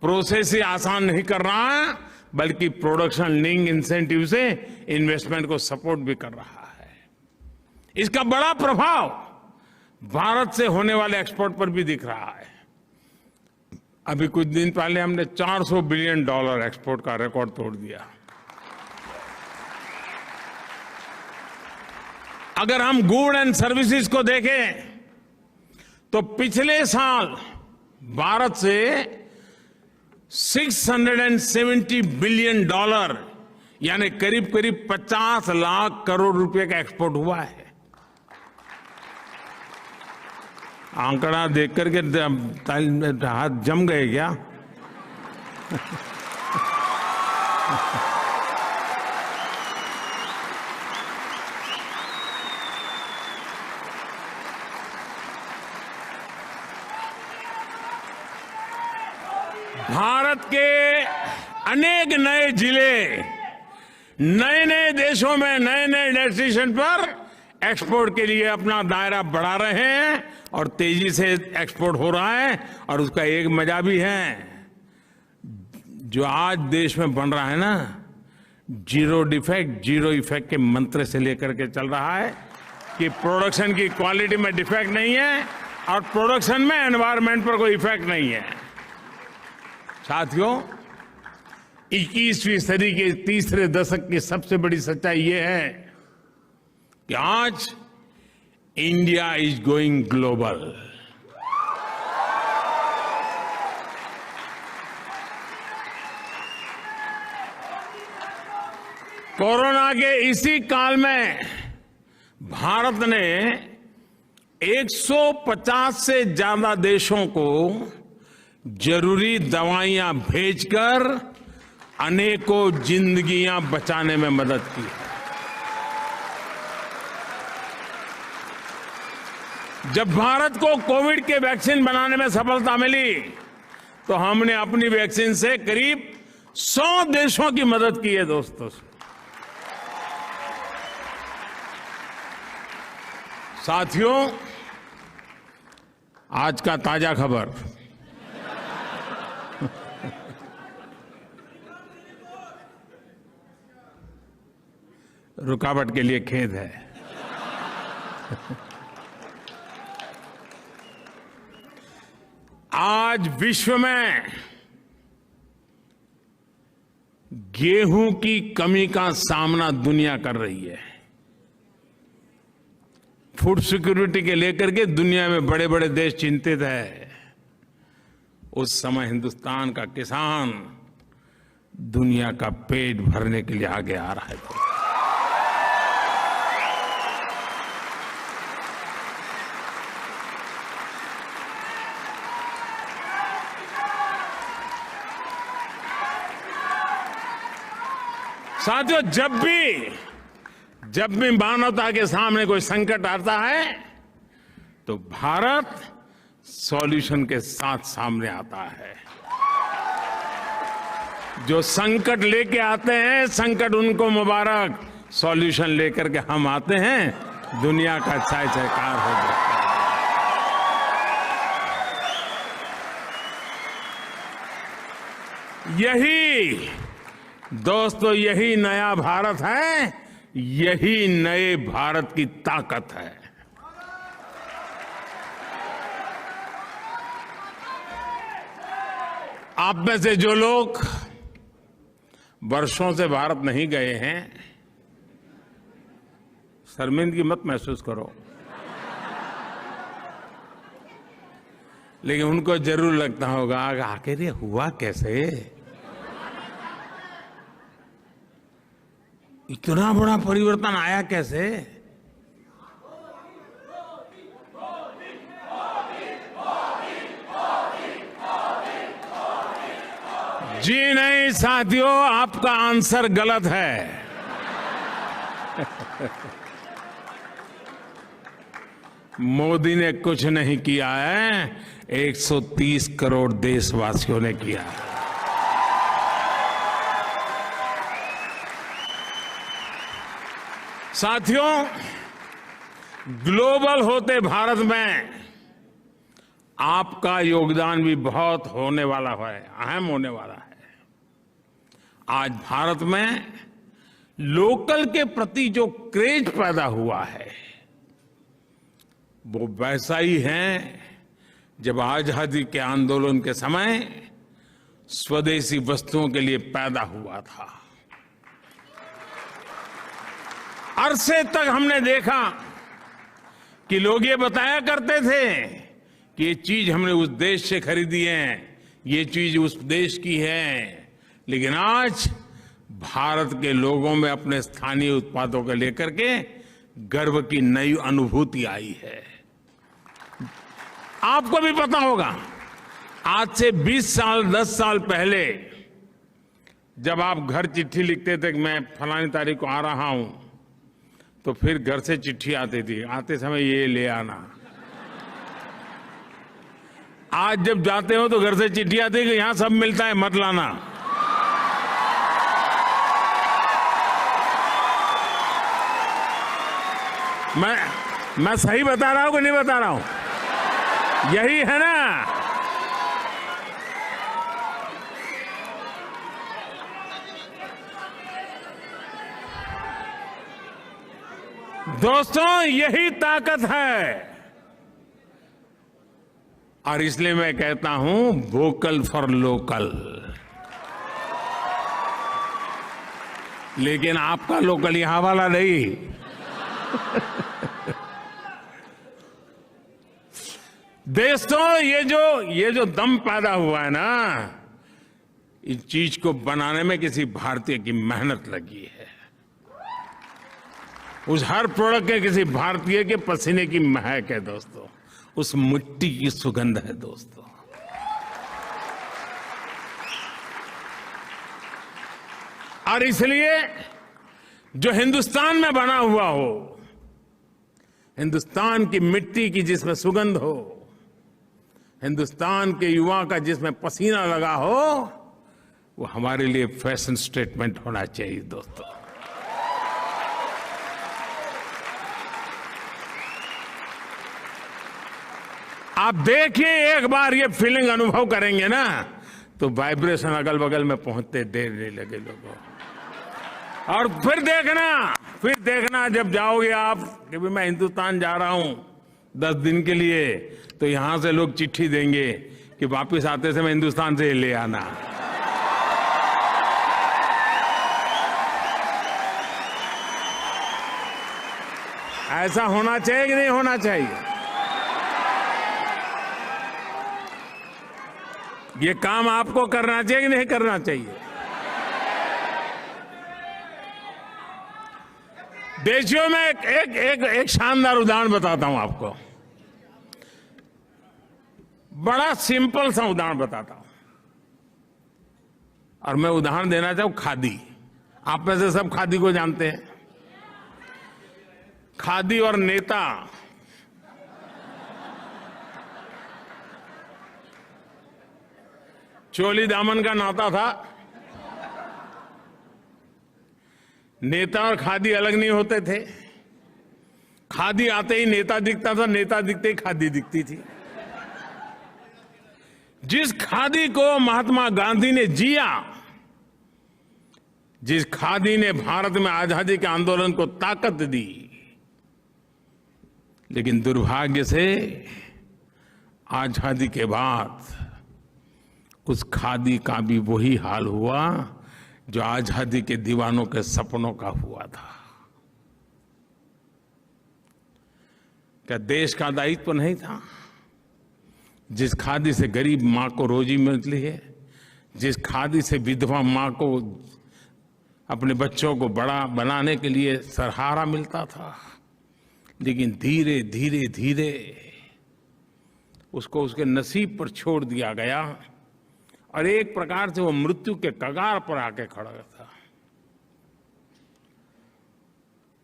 प्रोसेस ही आसान नहीं कर रहा है, बल्कि प्रोडक्शन लिंक इंसेंटिव से इन्वेस्टमेंट को सपोर्ट भी कर रहा है। इसका बड़ा प्रभाव भारत से होने वाले एक्सपोर्ट पर भी दिख रहा है। अभी कुछ दिन पहले हमने $400 बिलियन एक्सपोर्ट का रिकॉर्ड तोड़ दिया। अगर हम गुड एंड सर्विसेज को देखें तो पिछले साल भारत से $670 बिलियन यानी करीब करीब 50 लाख करोड़ रुपए का एक्सपोर्ट हुआ है। आंकड़ा देख करके हाथ जम गए क्या? अनेक नए जिले नए नए देशों में नए नए डेस्टिनेशन पर एक्सपोर्ट के लिए अपना दायरा बढ़ा रहे हैं और तेजी से एक्सपोर्ट हो रहा है। और उसका एक मजा भी है, जो आज देश में बन रहा है ना, जीरो डिफेक्ट जीरो इफेक्ट के मंत्र से लेकर के चल रहा है कि प्रोडक्शन की क्वालिटी में डिफेक्ट नहीं है और प्रोडक्शन में एनवायरनमेंट पर कोई इफेक्ट नहीं है। साथियों, 21वीं सदी के तीसरे दशक की सबसे बड़ी सच्चाई ये है कि आज India is going global. Corona के इसी काल में भारत ने 150 से ज्यादा देशों को जरूरी दवाइयां भेजकर अनेकों जिंदगियां बचाने में मदद की। जब भारत को कोविड के वैक्सीन बनाने में सफलता मिली तो हमने अपनी वैक्सीन से करीब 100 देशों की मदद की है। दोस्तों, साथियों, आज का ताजा खबर, रुकावट के लिए खेद है। आज विश्व में गेहूं की कमी का सामना दुनिया कर रही है। फूड सिक्योरिटी के लेकर के दुनिया में बड़े बड़े देश चिंतित है। उस समय हिंदुस्तान का किसान दुनिया का पेट भरने के लिए आगे आ रहा है। साथियों, जब भी मानवता के सामने कोई संकट आता है तो भारत सॉल्यूशन के साथ सामने आता है। जो संकट लेके आते हैं, संकट उनको मुबारक, सॉल्यूशन लेकर के हम आते हैं, दुनिया का चाय चयकार हो जाता है। यही दोस्तों, यही नया भारत है, यही नए भारत की ताकत है। आप में से जो लोग वर्षों से भारत नहीं गए हैं, शर्मिंदगी मत महसूस करो, लेकिन उनको जरूर लगता होगा आखिर ये हुआ कैसे, इतना बड़ा परिवर्तन आया कैसे। जी नहीं साथियों, आपका आंसर गलत है। मोदी ने कुछ नहीं किया है, 130 करोड़ देशवासियों ने किया है। साथियों, ग्लोबल होते भारत में आपका योगदान भी बहुत होने वाला है, अहम होने वाला है। आज भारत में लोकल के प्रति जो क्रेज पैदा हुआ है वो वैसा ही है जब आजादी के आंदोलन के समय स्वदेशी वस्तुओं के लिए पैदा हुआ था। अरसे तक हमने देखा कि लोग ये बताया करते थे कि ये चीज हमने उस देश से खरीदी है, ये चीज उस देश की है, लेकिन आज भारत के लोगों में अपने स्थानीय उत्पादों को लेकर के गर्व की नई अनुभूति आई है। आपको भी पता होगा, आज से 20 साल 10 साल पहले जब आप घर चिट्ठी लिखते थे कि मैं फलानी तारीख को आ रहा हूं, तो फिर घर से चिट्ठी आती थी, आते समय ये ले आना। आज जब जाते हो तो घर से चिट्ठी आती है कि यहां सब मिलता है, मत लाना। मैं सही बता रहा हूं कि नहीं बता रहा हूं? यही है ना। दोस्तों, यही ताकत है। और इसलिए मैं कहता हूं वोकल फॉर लोकल। लेकिन आपका लोकल यहां वाला नहीं। दोस्तों, ये जो दम पैदा हुआ है ना, इस चीज को बनाने में किसी भारतीय की मेहनत लगी है। उस हर प्रोडक्ट के किसी भारतीय के पसीने की महक है दोस्तों, उस मिट्टी की सुगंध है दोस्तों। और इसलिए जो हिंदुस्तान में बना हुआ हो, हिंदुस्तान की मिट्टी की जिसमें सुगंध हो, हिंदुस्तान के युवा का जिसमें पसीना लगा हो, वो हमारे लिए फैशन स्टेटमेंट होना चाहिए दोस्तों। आप देखिए, एक बार ये फीलिंग अनुभव करेंगे ना, तो वाइब्रेशन अगल बगल में पहुंचते देर नहीं लगे लोगों। और फिर देखना जब जाओगे आप कि भी मैं हिंदुस्तान जा रहा हूं 10 दिन के लिए, तो यहां से लोग चिट्ठी देंगे कि वापस आते समय हिंदुस्तान से ले आना। ऐसा होना चाहिए कि नहीं होना चाहिए? ये काम आपको करना चाहिए कि नहीं करना चाहिए? देशियों में एक शानदार उदाहरण बताता हूं आपको। बड़ा सिंपल सा उदाहरण बताता हूं, और मैं उदाहरण देना चाहूं खादी। आप में से सब खादी को जानते हैं। खादी और नेता, चोली दामन का नाता था। नेता और खादी अलग नहीं होते थे। खादी आते ही नेता दिखता था, नेता दिखते ही खादी दिखती थी। जिस खादी को महात्मा गांधी ने जिया, जिस खादी ने भारत में आजादी के आंदोलन को ताकत दी, लेकिन दुर्भाग्य से आजादी के बाद उस खादी का भी वही हाल हुआ जो आजादी के दीवानों के सपनों का हुआ था। क्या देश का दायित्व नहीं था? जिस खादी से गरीब मां को रोजी मिलती है, जिस खादी से विधवा मां को अपने बच्चों को बड़ा बनाने के लिए सहारा मिलता था, लेकिन धीरे धीरे धीरे उसको उसके नसीब पर छोड़ दिया गया और एक प्रकार से वो मृत्यु के कगार पर आके खड़ा था।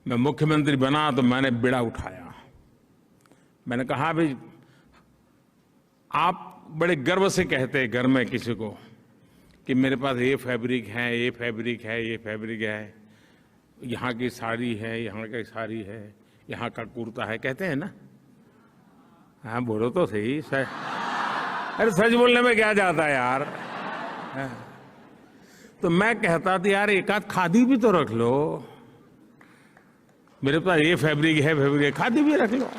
मैं मुख्यमंत्री बना तो मैंने बीड़ा उठाया। मैंने कहा, भाई आप बड़े गर्व से कहते हैं घर में किसी को कि मेरे पास ये फैब्रिक है, ये फैब्रिक है, ये फैब्रिक है, यहाँ की साड़ी है, यहाँ की साड़ी है, यहाँ का कुर्ता है, कहते हैं ना? हाँ, बोलो तो सही। अरे सच बोलने में क्या जाता है यार। तो मैं कहता था यार एक आध खादी भी तो रख लो। मेरे पास ये फैब्रिक है, खादी भी रख लो।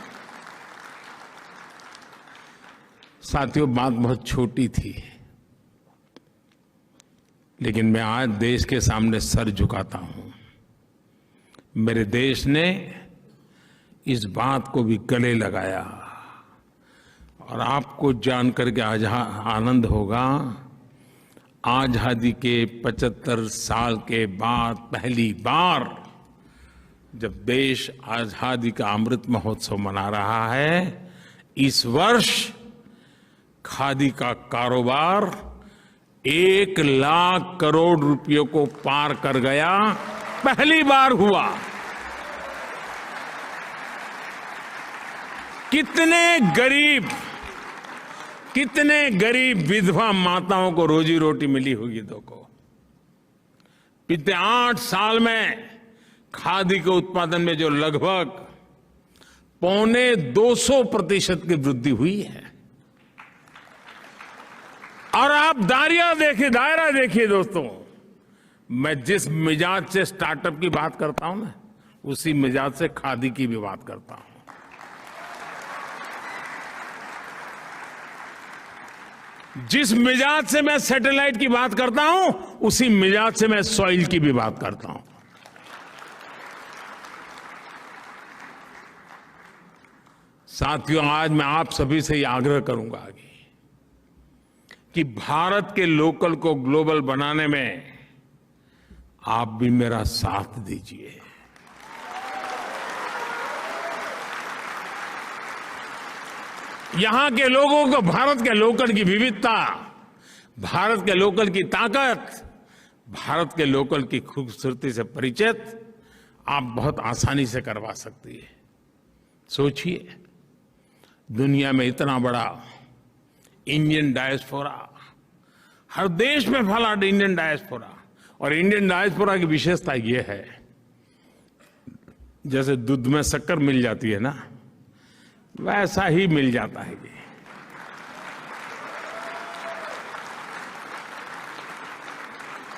साथियों, बात बहुत छोटी थी, लेकिन मैं आज देश के सामने सर झुकाता हूं। मेरे देश ने इस बात को भी गले लगाया और आपको जानकर के आज आनंद होगा, आजादी के 75 साल के बाद पहली बार जब देश आजादी का अमृत महोत्सव मना रहा है, इस वर्ष खादी का कारोबार 1 लाख करोड़ रुपयों को पार कर गया। पहली बार हुआ। कितने गरीब विधवा माताओं को रोजी रोटी मिली होगी। देखो, पिछले 8 साल में खादी के उत्पादन में जो लगभग 250% की वृद्धि हुई है। और आप दायरा देखिए दोस्तों, मैं जिस मिजाज से स्टार्टअप की बात करता हूं ना, उसी मिजाज से खादी की भी बात करता हूं। जिस मिजाज से मैं सैटेलाइट की बात करता हूं, उसी मिजाज से मैं सॉइल की भी बात करता हूं। साथियों, आज मैं आप सभी से ये आग्रह करूंगा आगे कि भारत के लोकल को ग्लोबल बनाने में आप भी मेरा साथ दीजिए। यहां के लोगों को भारत के लोकल की विविधता, भारत के लोकल की ताकत, भारत के लोकल की खूबसूरती से परिचित आप बहुत आसानी से करवा सकती है। सोचिए, दुनिया में इतना बड़ा इंडियन डायस्पोरा, हर देश में फैला इंडियन डायस्पोरा, और इंडियन डायस्पोरा की विशेषता यह है, जैसे दूध में शक्कर मिल जाती है ना, वैसा ही मिल जाता है ये।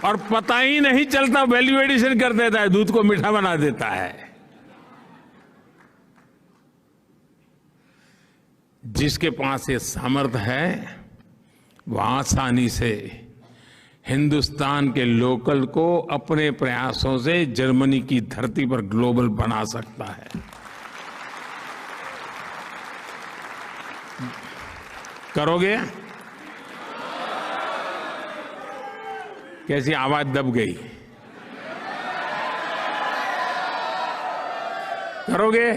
और पता ही नहीं चलता, वैल्यू एडिशन कर देता है, दूध को मीठा बना देता है। जिसके पास ये सामर्थ्य है, वो आसानी से हिंदुस्तान के लोकल को अपने प्रयासों से जर्मनी की धरती पर ग्लोबल बना सकता है। करोगे? कैसी आवाज दब गई? करोगे?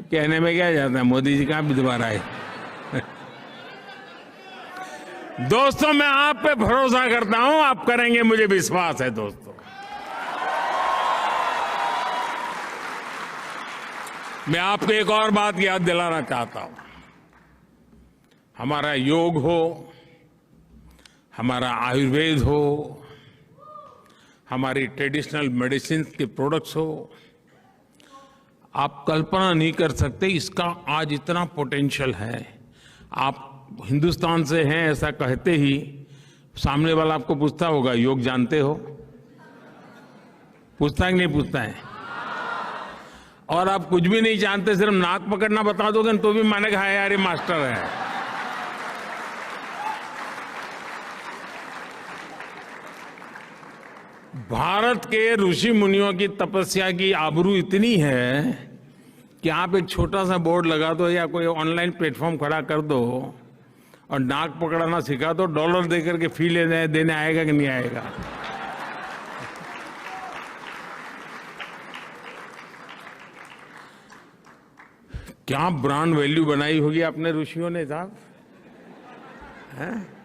कहने में क्या जाता है, मोदी जी कहां भी दोबारा आए। दोस्तों, मैं आप पे भरोसा करता हूं, आप करेंगे, मुझे विश्वास है। दोस्तों, मैं आपको एक और बात याद दिलाना चाहता हूं। हमारा योग हो, हमारा आयुर्वेद हो, हमारी ट्रेडिशनल मेडिसिन के प्रोडक्ट्स हो, आप कल्पना नहीं कर सकते इसका आज इतना पोटेंशियल है। आप हिंदुस्तान से हैं ऐसा कहते ही सामने वाला आपको पूछता होगा, योग जानते हो? पूछता है कि नहीं पूछता है? और आप कुछ भी नहीं जानते, सिर्फ नाक पकड़ना बता दोगे तो भी मानेगा है यार ये मास्टर है। भारत के ऋषि मुनियों की तपस्या की आबरू इतनी है कि आप एक छोटा सा बोर्ड लगा दो या कोई ऑनलाइन प्लेटफॉर्म खड़ा कर दो और नाक पकड़ना सिखा दो, डॉलर देकर के फी देने आएगा कि नहीं आएगा? क्या ब्रांड वैल्यू बनाई होगी अपने ऋषियों ने साहब, हैं?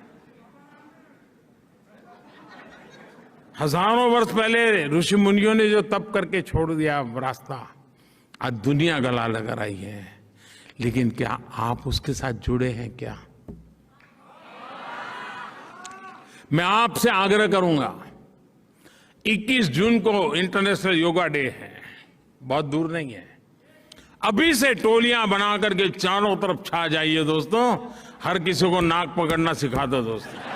हजारों वर्ष पहले ऋषि मुनियों ने जो तप करके छोड़ दिया रास्ता, आज दुनिया गला लगा रही है। लेकिन क्या आप उसके साथ जुड़े हैं क्या? मैं आपसे आग्रह करूंगा, 21 जून को इंटरनेशनल योगा डे है, बहुत दूर नहीं है। अभी से टोलियां बना करके चारों तरफ छा जाइए दोस्तों, हर किसी को नाक पकड़ना सिखा दो दोस्तों।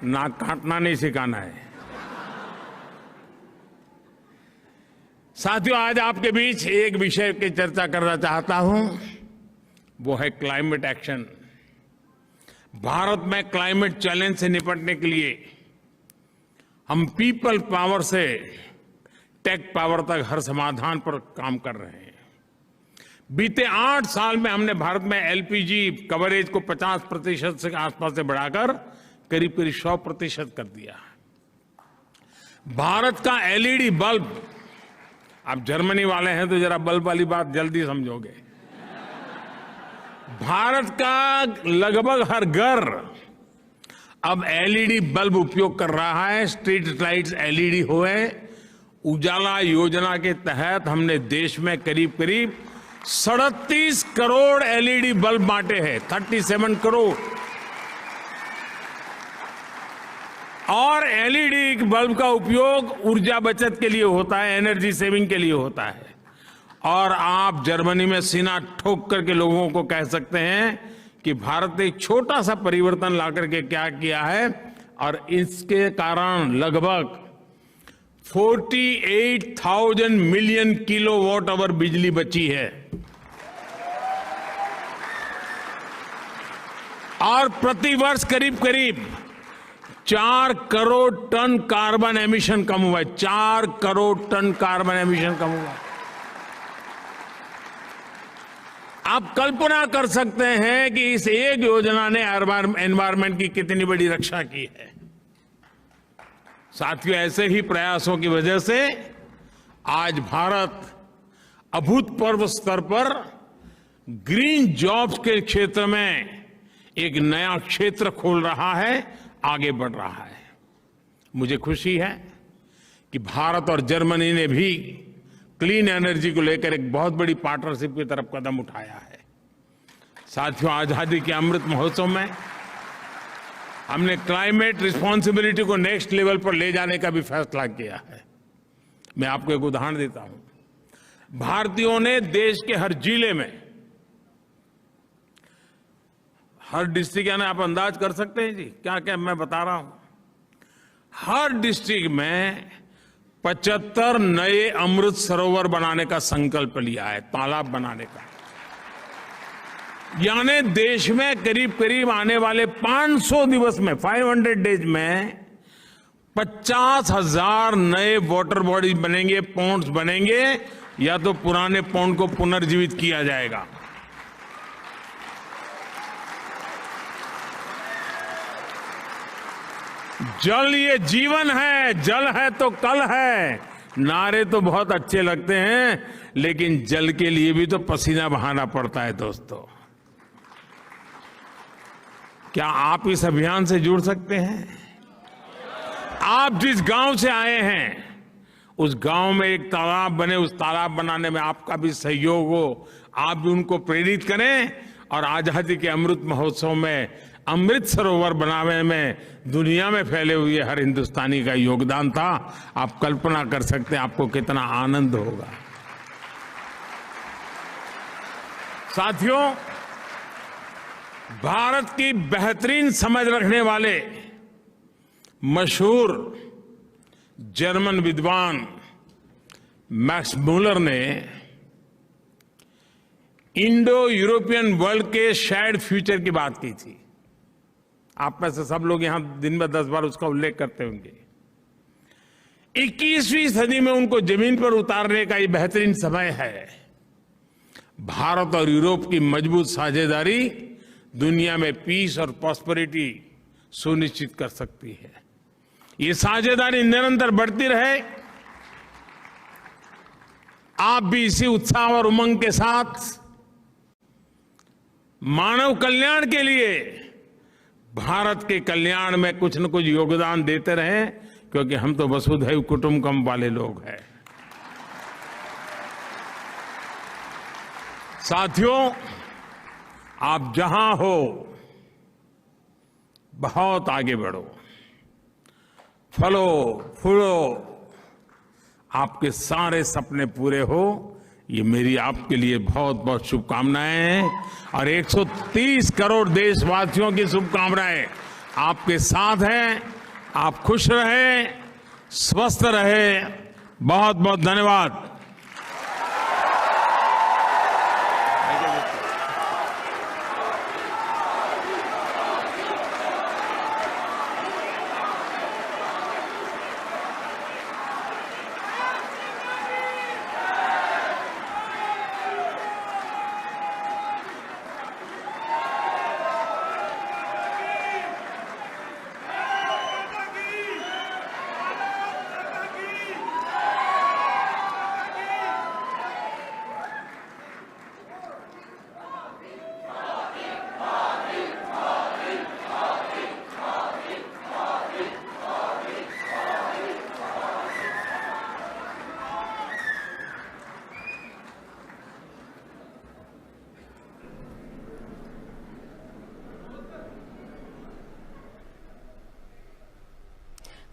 नाक काटना नहीं सिखाना है। साथियों, आज आपके बीच एक विषय की चर्चा करना चाहता हूं, वो है क्लाइमेट एक्शन। भारत में क्लाइमेट चैलेंज से निपटने के लिए हम पीपल पावर से टेक पावर तक हर समाधान पर काम कर रहे हैं। बीते 8 साल में हमने भारत में एलपीजी कवरेज को 50% से आसपास से बढ़ाकर करीब 100% कर दिया। भारत का एलईडी बल्ब, आप जर्मनी वाले हैं तो जरा बल्ब वाली बात जल्दी समझोगे। भारत का लगभग हर घर अब एलईडी बल्ब उपयोग कर रहा है। स्ट्रीट लाइट्स एलईडी हुए। उजाला योजना के तहत हमने देश में करीब करीब 37 करोड़ एलईडी बल्ब बांटे हैं, 37 करोड़। और एलईडी बल्ब का उपयोग ऊर्जा बचत के लिए होता है, एनर्जी सेविंग के लिए होता है। और आप जर्मनी में सीना ठोक करके लोगों को कह सकते हैं कि भारत ने एक छोटा सा परिवर्तन ला करके क्या किया है, और इसके कारण लगभग 48,000 मिलियन किलोवाट आवर बिजली बची है। और प्रतिवर्ष करीब करीब 4 करोड़ टन कार्बन एमिशन कम हुआ है। 4 करोड़ टन कार्बन एमिशन कम हुआ है। आप कल्पना कर सकते हैं कि इस एक योजना ने एनवायरमेंट की कितनी बड़ी रक्षा की है। साथियों, ऐसे ही प्रयासों की वजह से आज भारत अभूतपूर्व स्तर पर ग्रीन जॉब्स के क्षेत्र में एक नया क्षेत्र खोल रहा है, आगे बढ़ रहा है। मुझे खुशी है कि भारत और जर्मनी ने भी क्लीन एनर्जी को लेकर एक बहुत बड़ी पार्टनरशिप की तरफ कदम उठाया है। साथियों, आजादी के अमृत महोत्सव में हमने क्लाइमेट रिस्पॉन्सिबिलिटी को नेक्स्ट लेवल पर ले जाने का भी फैसला किया है। मैं आपको एक उदाहरण देता हूं। भारतीयों ने देश के हर जिले में, हर डिस्ट्रिक्ट, यानी आप अंदाज कर सकते हैं जी क्या क्या मैं बता रहा हूं। हर डिस्ट्रिक्ट में 75 नए अमृत सरोवर बनाने का संकल्प लिया है, तालाब बनाने का। यानी देश में करीब करीब आने वाले 500 दिवस में, 500 डेज में 50,000 नए वाटर बॉडी बनेंगे, पॉन्ड्स बनेंगे, या तो पुराने पॉन्ड को पुनर्जीवित किया जाएगा। जल ये जीवन है, जल है तो कल है। नारे तो बहुत अच्छे लगते हैं, लेकिन जल के लिए भी तो पसीना बहाना पड़ता है। दोस्तों, क्या आप इस अभियान से जुड़ सकते हैं? आप जिस गांव से आए हैं, उस गांव में एक तालाब बने, उस तालाब बनाने में आपका भी सहयोग हो। आप भी उनको प्रेरित करें, और आजादी के अमृत महोत्सव में अमृत सरोवर बनाने में दुनिया में फैले हुए हर हिंदुस्तानी का योगदान था। आप कल्पना कर सकते हैं आपको कितना आनंद होगा। साथियों, भारत की बेहतरीन समझ रखने वाले मशहूर जर्मन विद्वान मैक्स मूलर ने इंडो यूरोपियन वर्ल्ड के शेयर्ड फ्यूचर की बात की थी। आप में से सब लोग यहां दिन में 10 बार उसका उल्लेख करते होंगे। 21वीं सदी में उनको जमीन पर उतारने का ये बेहतरीन समय है। भारत और यूरोप की मजबूत साझेदारी दुनिया में पीस और प्रॉस्पेरिटी सुनिश्चित कर सकती है। ये साझेदारी निरंतर बढ़ती रहे। आप भी इसी उत्साह और उमंग के साथ मानव कल्याण के लिए, भारत के कल्याण में कुछ न कुछ योगदान देते रहें, क्योंकि हम तो वसुधैव कुटुंबकम वाले लोग हैं। साथियों, आप जहां हो, बहुत आगे बढ़ो, फलो फूलो, आपके सारे सपने पूरे हो, ये मेरी आपके लिए बहुत बहुत शुभकामनाएं हैं। और 130 करोड़ देशवासियों की शुभकामनाएं आपके साथ हैं। आप खुश रहे, स्वस्थ रहे। बहुत बहुत धन्यवाद।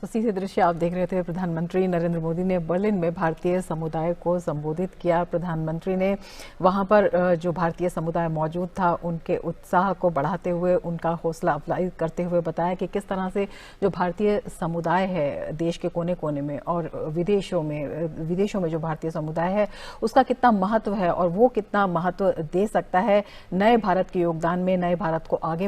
तो सीधे दृश्य आप देख रहे थे। प्रधानमंत्री नरेंद्र मोदी ने बर्लिन में भारतीय समुदाय को संबोधित किया। प्रधानमंत्री ने वहां पर जो भारतीय समुदाय मौजूद था उनके उत्साह को बढ़ाते हुए, उनका हौसला अफजाई करते हुए बताया कि किस तरह से जो भारतीय समुदाय है देश के कोने कोने में और विदेशों में जो भारतीय समुदाय है उसका कितना महत्व है और वो कितना महत्व दे सकता है नए भारत के योगदान में, नए भारत को आगे